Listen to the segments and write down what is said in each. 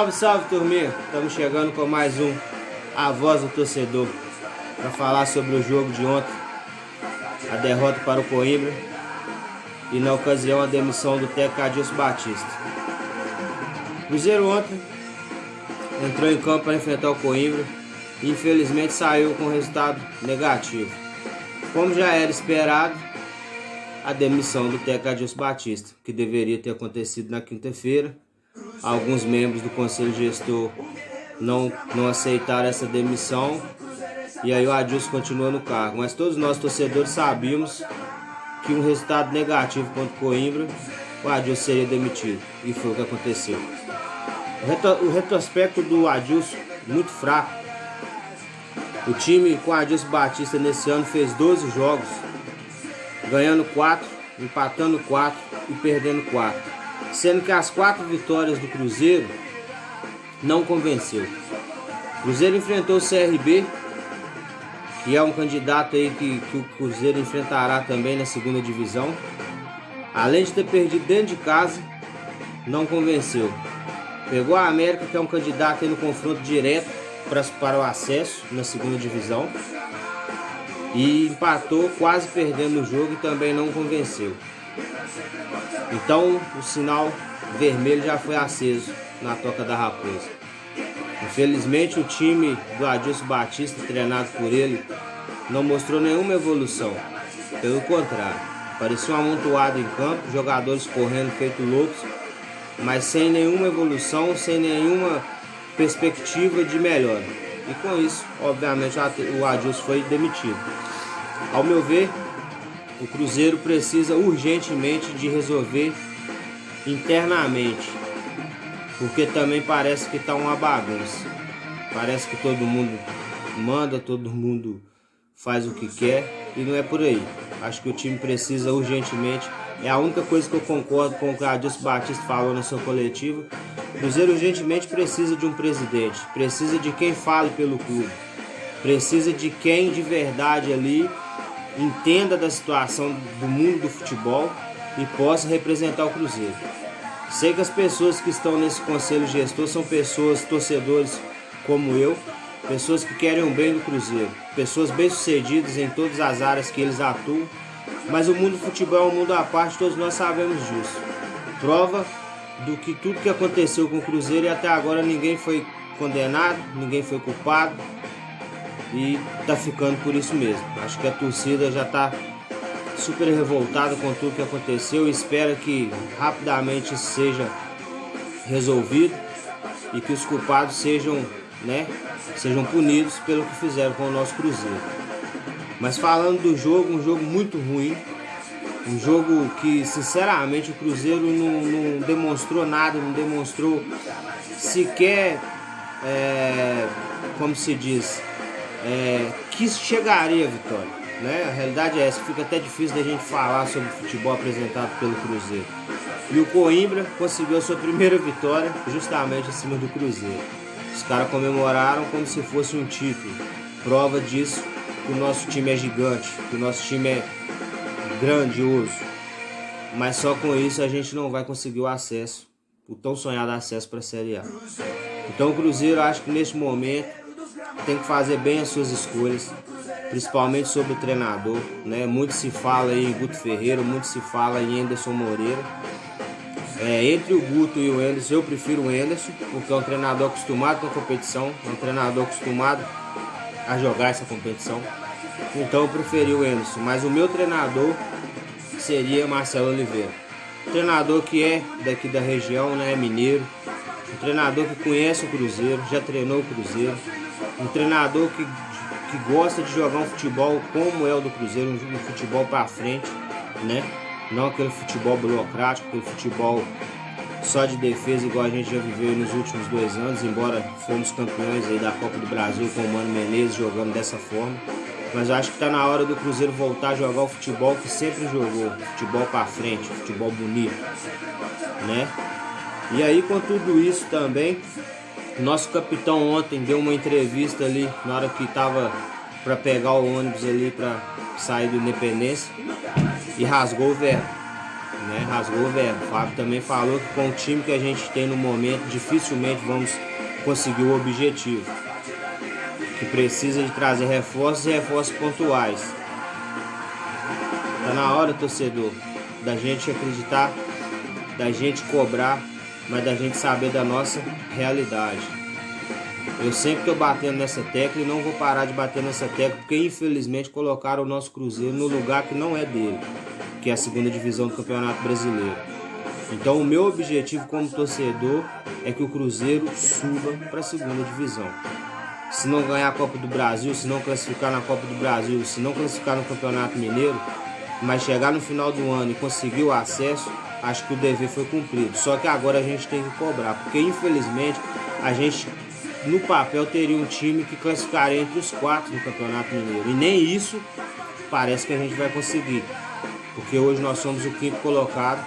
Salve, salve, turminha! Estamos chegando com mais um A Voz do Torcedor para falar sobre o jogo de ontem, a derrota para o Coimbra e, na ocasião, a demissão do técnico Adilson Batista. O Cruzeiro ontem entrou em campo para enfrentar o Coimbra e, infelizmente, saiu com resultado negativo. Como já era esperado, a demissão do técnico Adilson Batista, que deveria ter acontecido na quinta-feira. Alguns membros do Conselho Gestor não aceitaram essa demissão e aí o Adilson continua no cargo. Mas todos nós torcedores sabíamos que um resultado negativo contra o Coimbra, o Adilson seria demitido. E foi o que aconteceu. O retrospecto do Adilson, muito fraco. O time com o Adilson Batista nesse ano fez 12 jogos, ganhando 4, empatando 4 e perdendo 4. Sendo que as 4 vitórias do Cruzeiro não convenceu. O Cruzeiro enfrentou o CRB, que é um candidato aí que o Cruzeiro enfrentará também na segunda divisão. Além de ter perdido dentro de casa, não convenceu. Pegou a América, que é um candidato aí no confronto direto para o acesso na segunda divisão, e empatou, quase perdendo o jogo, e também não convenceu. Então o sinal vermelho já foi aceso na Toca da Raposa. Infelizmente o time do Adilson Batista, treinado por ele, não mostrou nenhuma evolução. Pelo contrário, parecia um amontoado em campo, jogadores correndo feito loucos, mas sem nenhuma evolução, sem nenhuma perspectiva de melhora. E com isso, obviamente, o Adilson foi demitido. Ao meu ver, o Cruzeiro precisa urgentemente de resolver internamente, porque também parece que está uma bagunça. Parece que todo mundo manda, todo mundo faz o que quer e não é por aí. Acho que o time precisa urgentemente, é a única coisa que eu concordo com o que o Adilson Batista falou na sua coletiva. O Cruzeiro urgentemente precisa de um presidente, precisa de quem fale pelo clube, precisa de quem de verdade ali entenda da situação do mundo do futebol e possa representar o Cruzeiro. Sei que as pessoas que estão nesse conselho gestor são pessoas, torcedores como eu, pessoas que querem o bem do Cruzeiro, pessoas bem-sucedidas em todas as áreas que eles atuam, mas o mundo do futebol é um mundo à parte, todos nós sabemos disso. Prova do que tudo que aconteceu com o Cruzeiro, e até agora ninguém foi condenado, ninguém foi culpado, e tá ficando por isso mesmo. Acho que a torcida já tá super revoltada com tudo que aconteceu e espera que rapidamente isso seja resolvido e que os culpados sejam punidos pelo que fizeram com o nosso Cruzeiro. Mas falando do jogo, um jogo muito ruim, um jogo que sinceramente o Cruzeiro não demonstrou nada, não demonstrou sequer, como se diz, que chegaria a vitória, né? A realidade é essa, fica até difícil da gente falar sobre o futebol apresentado pelo Cruzeiro. E o Coimbra conseguiu a sua primeira vitória justamente em cima do Cruzeiro. Os caras comemoraram como se fosse um título. Prova disso que o nosso time é gigante, que o nosso time é grandioso. Mas só com isso a gente não vai conseguir o acesso, o tão sonhado acesso para a Série A. Então o Cruzeiro, acho que neste momento tem que fazer bem as suas escolhas, principalmente sobre o treinador, né? Muito se fala em Guto Ferreira, muito se fala em Anderson Moreira. Entre o Guto e o Anderson, eu prefiro o Anderson, porque é um treinador acostumado com a competição, é um treinador acostumado a jogar essa competição. Então eu preferi o Anderson, mas o meu treinador seria Marcelo Oliveira. Um treinador que é daqui da região, né? É mineiro, um treinador que conhece o Cruzeiro, já treinou o Cruzeiro. Um treinador que gosta de jogar um futebol como é o do Cruzeiro, um futebol para frente, né? Não aquele futebol burocrático, aquele futebol só de defesa igual a gente já viveu nos últimos 2 anos, embora fomos campeões aí da Copa do Brasil com o Mano Menezes jogando dessa forma. Mas eu acho que está na hora do Cruzeiro voltar a jogar o futebol que sempre jogou, futebol para frente, futebol bonito, né? E aí com tudo isso também, nosso capitão ontem deu uma entrevista ali na hora que estava para pegar o ônibus ali para sair do Independência e rasgou o verbo. né? Rasgou o verbo. O Fábio também falou que com o time que a gente tem no momento, dificilmente vamos conseguir o objetivo. Que precisa de trazer reforços e reforços pontuais. Tá na hora, torcedor, da gente acreditar, da gente cobrar, mas da gente saber da nossa realidade. Eu sempre estou batendo nessa tecla e não vou parar de bater nessa tecla, porque infelizmente colocaram o nosso Cruzeiro no lugar que não é dele, que é a segunda divisão do Campeonato Brasileiro. Então o meu objetivo como torcedor é que o Cruzeiro suba para a segunda divisão. Se não ganhar a Copa do Brasil, se não classificar na Copa do Brasil, se não classificar no Campeonato Mineiro, mas chegar no final do ano e conseguir o acesso, acho que o dever foi cumprido. Só que agora a gente tem que cobrar, porque infelizmente a gente no papel teria um time que classificaria entre os 4 no Campeonato Mineiro. E nem isso parece que a gente vai conseguir, porque hoje nós somos o 5º colocado,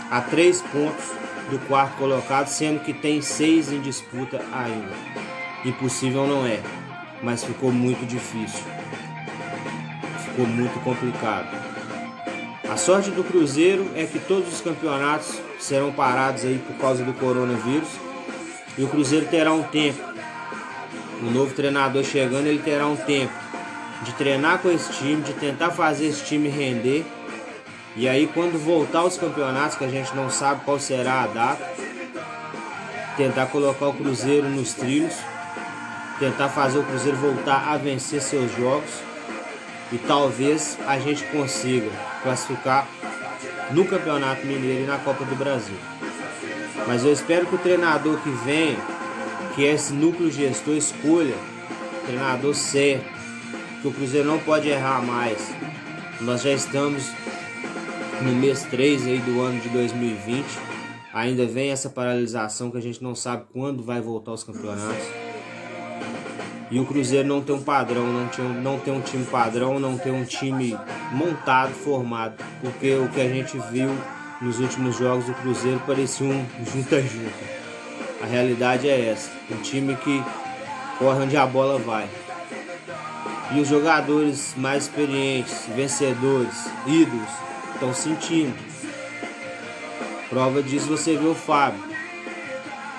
a 3 pontos do 4º colocado, sendo que tem 6 em disputa ainda. Impossível não é, mas ficou muito difícil, ficou muito complicado. A sorte do Cruzeiro é que todos os campeonatos serão parados aí por causa do coronavírus e o Cruzeiro terá um tempo. O novo treinador chegando, ele terá um tempo de treinar com esse time, de tentar fazer esse time render. E aí quando voltar aos campeonatos, que a gente não sabe qual será a data, tentar colocar o Cruzeiro nos trilhos, tentar fazer o Cruzeiro voltar a vencer seus jogos e talvez a gente consiga classificar no Campeonato Mineiro e na Copa do Brasil. Mas eu espero que o treinador que venha, que esse núcleo gestor, escolha o treinador certo, que o Cruzeiro não pode errar mais. Nós já estamos no mês 3 aí do ano de 2020, ainda vem essa paralisação que a gente não sabe quando vai voltar aos campeonatos. E o Cruzeiro não tem um padrão, não tem um time padrão, não tem um time montado, formado. Porque o que a gente viu nos últimos jogos do Cruzeiro parecia um junta-junta. A realidade é essa, um time que corre onde a bola vai. E os jogadores mais experientes, vencedores, ídolos, estão sentindo. Prova disso você vê o Fábio.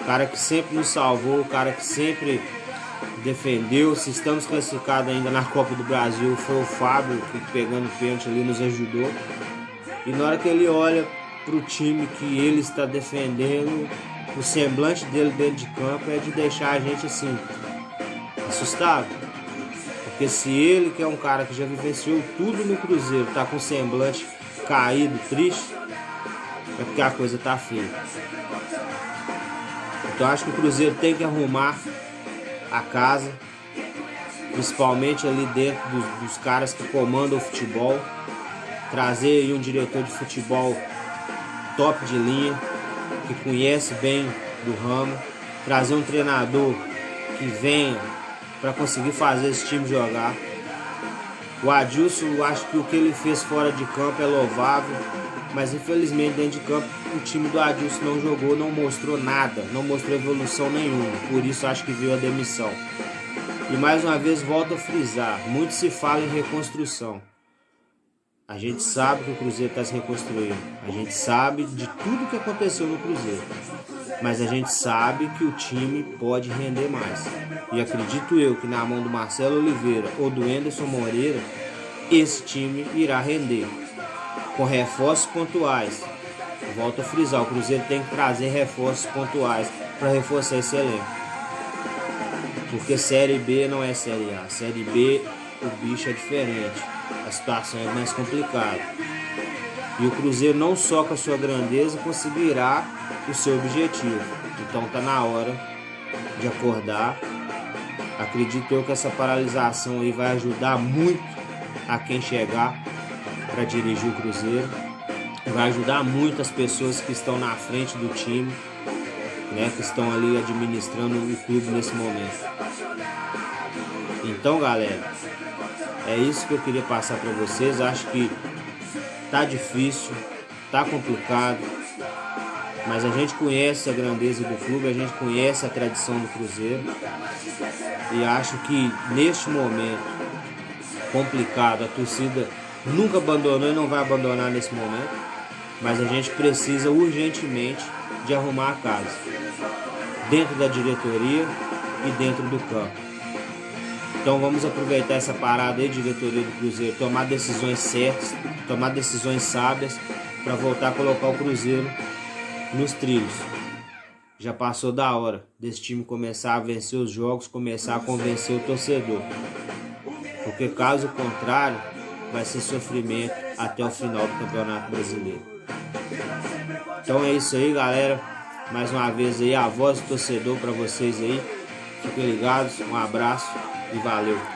O cara que sempre nos salvou, o cara que sempre defendeu. Se estamos classificados ainda na Copa do Brasil, foi o Fábio que pegando o pênalti ali nos ajudou. E na hora que ele olha para o time que ele está defendendo, o semblante dele dentro de campo é de deixar a gente assim, assustado. Porque se ele, que é um cara que já vivenciou tudo no Cruzeiro, tá com o semblante caído, triste, é porque a coisa tá feia. Então acho que o Cruzeiro tem que arrumar a casa, principalmente ali dentro dos caras que comandam o futebol, trazer aí um diretor de futebol top de linha, que conhece bem do ramo, trazer um treinador que venha para conseguir fazer esse time jogar. O Adilson, eu acho que o que ele fez fora de campo é louvável, mas infelizmente dentro de campo o time do Adilson não jogou, não mostrou nada, não mostrou evolução nenhuma, por isso acho que veio a demissão. E mais uma vez volto a frisar, muito se fala em reconstrução. A gente sabe que o Cruzeiro está se reconstruindo, a gente sabe de tudo que aconteceu no Cruzeiro, mas a gente sabe que o time pode render mais. E acredito eu que na mão do Marcelo Oliveira ou do Anderson Moreira, esse time irá render, com reforços pontuais. Volto a frisar, o Cruzeiro tem que trazer reforços pontuais para reforçar esse elenco. Porque Série B não é Série A, Série B o bicho é diferente, a situação é mais complicada. E o Cruzeiro não só com a sua grandeza conseguirá o seu objetivo. Então tá na hora de acordar. Acredito eu que essa paralisação aí vai ajudar muito a quem chegar para dirigir o Cruzeiro. Vai ajudar muito as pessoas que estão na frente do time, né, que estão ali administrando o clube nesse momento. Então, galera, é isso que eu queria passar para vocês. Acho que tá difícil, tá complicado, mas a gente conhece a grandeza do clube, a gente conhece a tradição do Cruzeiro e acho que neste momento complicado, a torcida nunca abandonou e não vai abandonar nesse momento. mas a gente precisa urgentemente de arrumar a casa, dentro da diretoria e dentro do campo. Então vamos aproveitar essa parada aí, diretoria do Cruzeiro, tomar decisões certas, tomar decisões sábias para voltar a colocar o Cruzeiro nos trilhos. Já passou da hora desse time começar a vencer os jogos, começar a convencer o torcedor. Porque caso contrário, vai ser sofrimento até o final do Campeonato Brasileiro. Então é isso aí, galera. Mais uma vez aí a voz do torcedor para vocês aí. Fiquem ligados, um abraço e valeu.